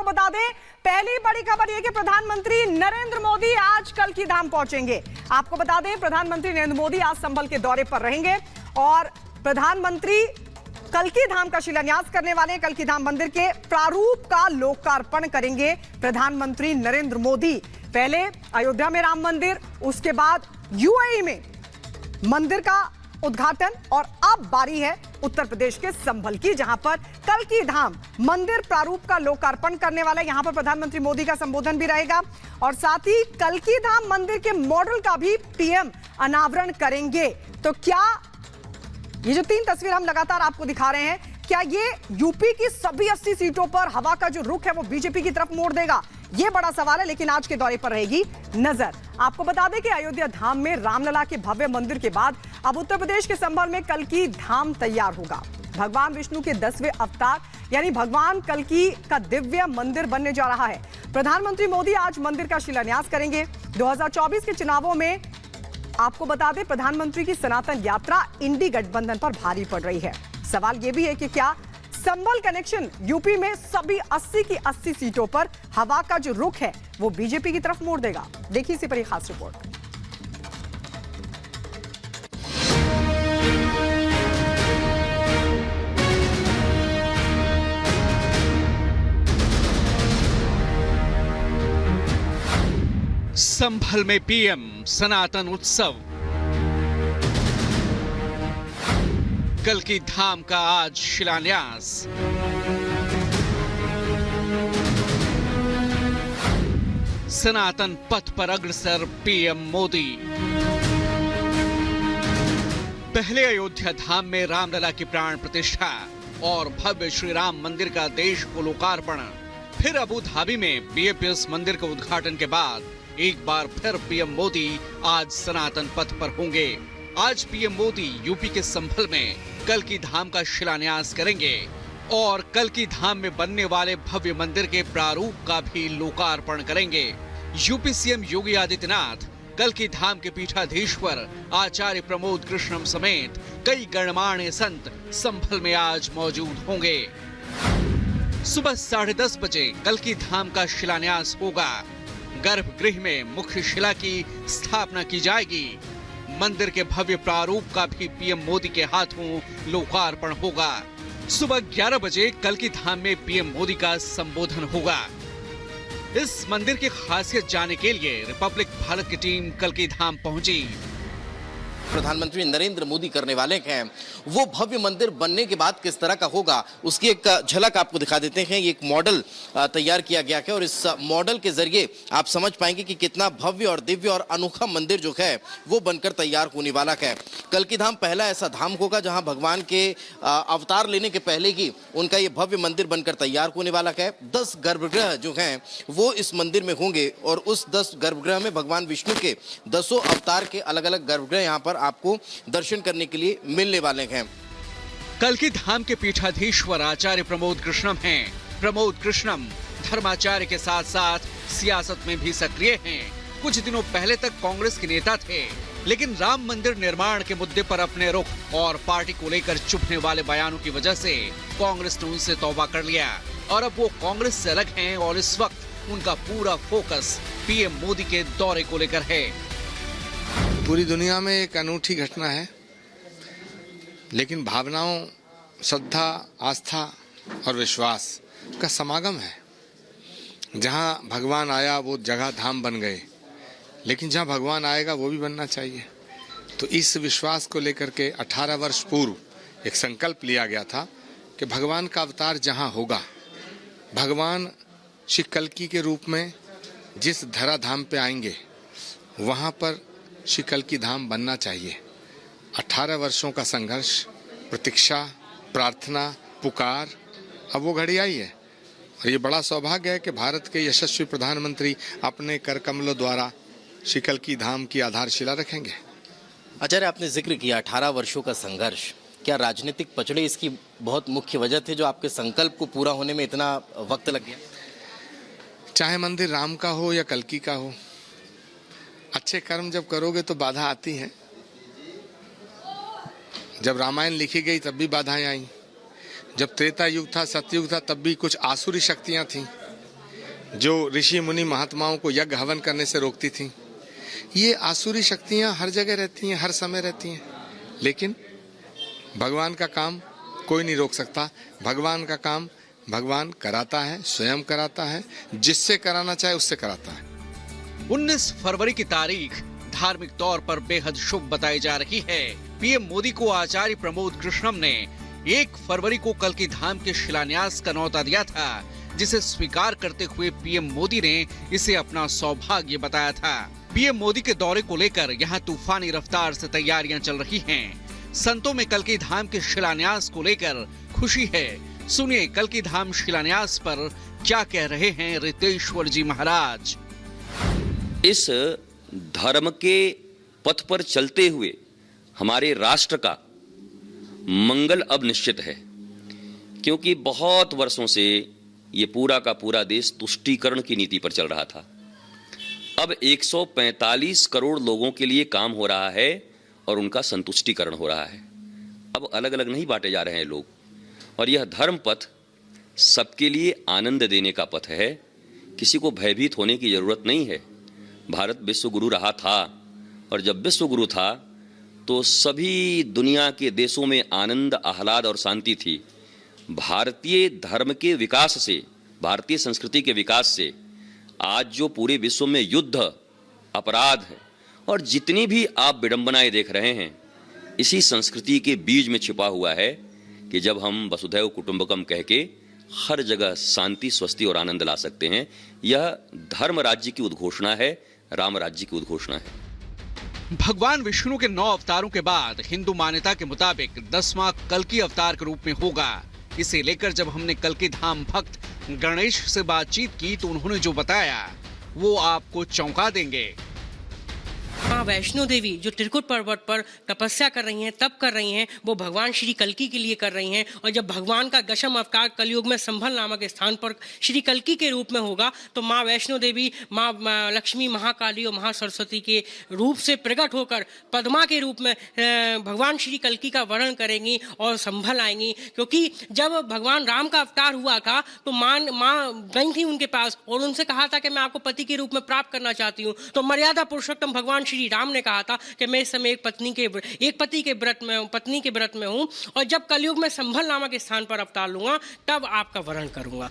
बता दें, पहली बड़ी खबर यह कि प्रधानमंत्री नरेंद्र मोदी आज कल्कि धाम पहुंचेंगे। आपको बता दें, प्रधानमंत्री नरेंद्र मोदी आज संभल के दौरे पर रहेंगे और प्रधानमंत्री कल्कि धाम का शिलान्यास करने वाले हैं। कल्कि धाम मंदिर के प्रारूप का लोकार्पण करेंगे प्रधानमंत्री नरेंद्र मोदी। पहले अयोध्या में राम मंदिर, उसके बाद यूएई में मंदिर का उद्घाटन और अब बारी है उत्तर प्रदेश के संभल की, जहां पर कल्कि धाम मंदिर प्रारूप का लोकार्पण करने वाला है। यहां पर प्रधानमंत्री मोदी का संबोधन भी रहेगा और साथ ही कल्कि धाम मंदिर के मॉडल का भी पीएम अनावरण करेंगे। तो क्या ये जो 3 तस्वीर हम लगातार आपको दिखा रहे हैं, क्या ये यूपी की सभी 80 सीटों पर हवा का जो रुख है वो बीजेपी की तरफ मोड़ देगा? ये बड़ा सवाल है, लेकिन आज के दौरे पर रहेगी नजर। आपको बता दें कि अयोध्या धाम में रामलला के भव्य मंदिर के बाद अब उत्तर प्रदेश के संभल में कल्कि धाम तैयार होगा। भगवान विष्णु के 10वें अवतार यानी भगवान कल्कि का दिव्य मंदिर बनने जा रहा है। प्रधानमंत्री मोदी आज मंदिर का शिलान्यास करेंगे। 2024 के चुनावों में आपको बता दें, प्रधानमंत्री की सनातन यात्रा इंडी गठबंधन पर भारी पड़ रही है। सवाल यह भी है कि क्या संभल कनेक्शन यूपी में सभी 80 की 80 सीटों पर हवा का जो रुख है वो बीजेपी की तरफ मोड़ देगा? देखिए इसी पर एक खास रिपोर्ट। संभल में पीएम सनातन उत्सव, कल्कि धाम का आज शिलान्यास। सनातन पथ पर अग्रसर पीएम मोदी। पहले अयोध्या धाम में रामलला की प्राण प्रतिष्ठा और भव्य श्री राम मंदिर का देश को लोकार्पण, फिर अबू धाबी में बीएपीएस मंदिर के उद्घाटन के बाद एक बार फिर पीएम मोदी आज सनातन पथ पर होंगे। आज पीएम मोदी यूपी के संभल में कल्कि धाम का शिलान्यास करेंगे और कल्कि धाम में बनने वाले भव्य मंदिर के प्रारूप का भी लोकार्पण करेंगे। यूपी सीएम योगी आदित्यनाथ, कल्कि धाम के पीठाधीश्वर आचार्य प्रमोद कृष्णम समेत कई गणमान्य संत संभल में आज मौजूद होंगे। सुबह 10:30 बजे कल्कि धाम का शिलान्यास होगा। गर्भगृह में मुख्य शिला की स्थापना की जाएगी। मंदिर के भव्य प्रारूप का भी पीएम मोदी के हाथों लोकार्पण होगा। सुबह 11 बजे कल्कि धाम में पीएम मोदी का संबोधन होगा। इस मंदिर की खासियत जानने के लिए रिपब्लिक भारत की टीम कल्कि धाम पहुंची। प्रधानमंत्री नरेंद्र मोदी करने वाले हैं, वो भव्य मंदिर बनने के बाद किस तरह का होगा उसकी एक झलक आपको दिखा देते हैं। ये एक मॉडल तैयार किया गया है और इस मॉडल के जरिए आप समझ पाएंगे कि कितना भव्य और दिव्य और अनोखा मंदिर जो है वो बनकर तैयार होने वाला है। कल्कि धाम पहला ऐसा धाम होगा जहां भगवान के अवतार लेने के पहले ही उनका ये भव्य मंदिर बनकर तैयार होने वाला है। 10 गर्भगृह जो हैं वो इस मंदिर में होंगे और उस 10 गर्भगृह में भगवान विष्णु के 10 अवतार के अलग अलग गर्भगृह यहाँ पर आपको दर्शन करने के लिए मिलने वाले हैं। कल्कि धाम के पीठाधीश्वर आचार्य प्रमोद कृष्णम हैं। प्रमोद कृष्णम धर्माचार्य के साथ साथ सियासत में भी सक्रिय हैं। कुछ दिनों पहले तक कांग्रेस के नेता थे, लेकिन राम मंदिर निर्माण के मुद्दे पर अपने रुख और पार्टी को लेकर चुभने वाले बयानों की वजह से कांग्रेस ने उनसे तौबा कर लिया और अब वो कांग्रेस से अलग हैं और इस वक्त उनका पूरा फोकस पीएम मोदी के दौरे को लेकर है। पूरी दुनिया में एक अनूठी घटना है, लेकिन भावनाओं, श्रद्धा, आस्था और विश्वास का समागम है। जहां भगवान आया वो जगह धाम बन गए, लेकिन जहां भगवान आएगा वो भी बनना चाहिए। तो इस विश्वास को लेकर के 18 वर्ष पूर्व एक संकल्प लिया गया था कि भगवान का अवतार जहां होगा, भगवान श्री कल्कि के रूप में जिस धरा धाम पे आएंगे वहां पर श्री कल्कि धाम बनना चाहिए। 18 वर्षों का संघर्ष, प्रतीक्षा, प्रार्थना, पुकार, अब वो घड़ी आई है और ये बड़ा सौभाग्य है कि भारत के यशस्वी प्रधानमंत्री अपने कर कमलों द्वारा श्री कल्कि धाम की आधारशिला रखेंगे। आचार्य, आपने जिक्र किया 18 वर्षों का संघर्ष, क्या राजनीतिक पचड़े इसकी बहुत मुख्य वजह थे जो आपके संकल्प को पूरा होने में इतना वक्त लग गया? चाहे मंदिर राम का हो या कल्कि का हो, अच्छे कर्म जब करोगे तो बाधा आती है। जब रामायण लिखी गई तब भी बाधाएं आई, जब त्रेता युग था, सतयुग था, तब भी कुछ आसुरी शक्तियां थीं। जो ऋषि मुनि महात्माओं को यज्ञ हवन करने से रोकती थी। ये आसुरी शक्तियां हर जगह रहती हैं, हर समय रहती हैं, लेकिन भगवान का काम कोई नहीं रोक सकता। भगवान का काम भगवान कराता है, स्वयं कराता है, जिससे कराना चाहे उससे कराता है। 19 फरवरी की तारीख धार्मिक तौर पर बेहद शुभ बताई जा रही है। पीएम मोदी को आचार्य प्रमोद कृष्णम ने 1 फरवरी को कल्कि धाम के शिलान्यास का न्योता दिया था, जिसे स्वीकार करते हुए पीएम मोदी ने इसे अपना सौभाग्य बताया था। पीएम मोदी के दौरे को लेकर यहाँ तूफानी रफ्तार से तैयारियां चल रही हैं। संतों में कल्कि धाम के शिलान्यास को लेकर खुशी है। सुनिए कल्कि धाम शिलान्यास पर क्या कह रहे हैं रितेश्वर जी महाराज। इस धर्म के पथ पर चलते हुए हमारे राष्ट्र का मंगल अब निश्चित है, क्योंकि बहुत वर्षों से ये पूरा का पूरा देश तुष्टीकरण की नीति पर चल रहा था। अब 145 करोड़ लोगों के लिए काम हो रहा है और उनका संतुष्टीकरण हो रहा है। अब अलग अलग नहीं बांटे जा रहे हैं लोग, और यह धर्म पथ सबके लिए आनंद देने का पथ है। किसी को भयभीत होने की जरूरत नहीं है। भारत विश्व गुरु रहा था, और जब विश्व गुरु था तो सभी दुनिया के देशों में आनंद, आह्लाद और शांति थी। भारतीय धर्म के विकास से, भारतीय संस्कृति के विकास से आज जो पूरे विश्व में युद्ध, अपराध है और जितनी भी आप विडंबनाएं देख रहे हैं, इसी संस्कृति के बीज में छिपा हुआ है कि जब हम वसुधैव कुटुंबकम कह के हर जगह शांति, स्वस्ति और आनंद ला सकते हैं। यह धर्म राज्य की उद्घोषणा है, राम राज्य की उद्घोषणा है। भगवान विष्णु के 9 अवतारों के बाद हिंदू मान्यता के मुताबिक 10वां कल्कि अवतार के रूप में होगा। इसे लेकर जब हमने कल्कि धाम भक्त गणेश से बातचीत की तो उन्होंने जो बताया वो आपको चौंका देंगे। माँ वैष्णो देवी जो त्रिकुट पर्वत पर तपस्या कर रही हैं, तप कर रही हैं, वो भगवान श्री कल्कि के लिए कर रही हैं। और जब भगवान का दशम अवतार कलयुग में संभल नामक स्थान पर श्री कल्कि के रूप में होगा, तो माँ वैष्णो देवी माँ लक्ष्मी, महाकाली और महासरस्वती के रूप से प्रकट होकर पद्मा के रूप में भगवान श्री कल्कि का वर्णन करेंगी और संभल आएंगी। क्योंकि जब भगवान राम का अवतार हुआ था तो माँ गई थी उनके पास और उनसे कहा था कि मैं आपको पति के रूप में प्राप्त करना चाहती हूँ। तो मर्यादा पुरुषोत्तम भगवान श्री राम ने कहा था कि मैं इस समय एक पत्नी के व्रत में हूं, और जब कलयुग में संभल नामक स्थान पर अवतार लूंगा तब आपका वर्णन करूंगा।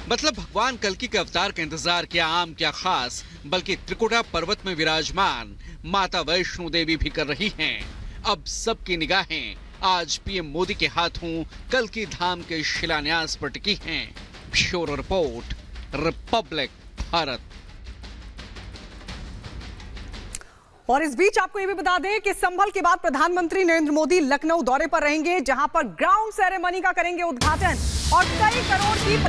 मतलब भगवान कल्कि के अवतार का इंतजार क्या आम क्या खास, बल्कि त्रिकुटा पर्वत में विराजमान माता वैष्णो देवी भी कर रही हैं। अब सबकी निगाहें आज पीएम मोदी के हाथों कल्कि धाम के शिलान्यास पर टिकी हैं। Bureau report, Republic Bharat. और इस बीच आपको ये भी बता दें कि संभल के बाद प्रधानमंत्री नरेंद्र मोदी लखनऊ दौरे पर रहेंगे, जहां पर ग्राउंड सेरेमनी का करेंगे उद्घाटन और कई करोड़ की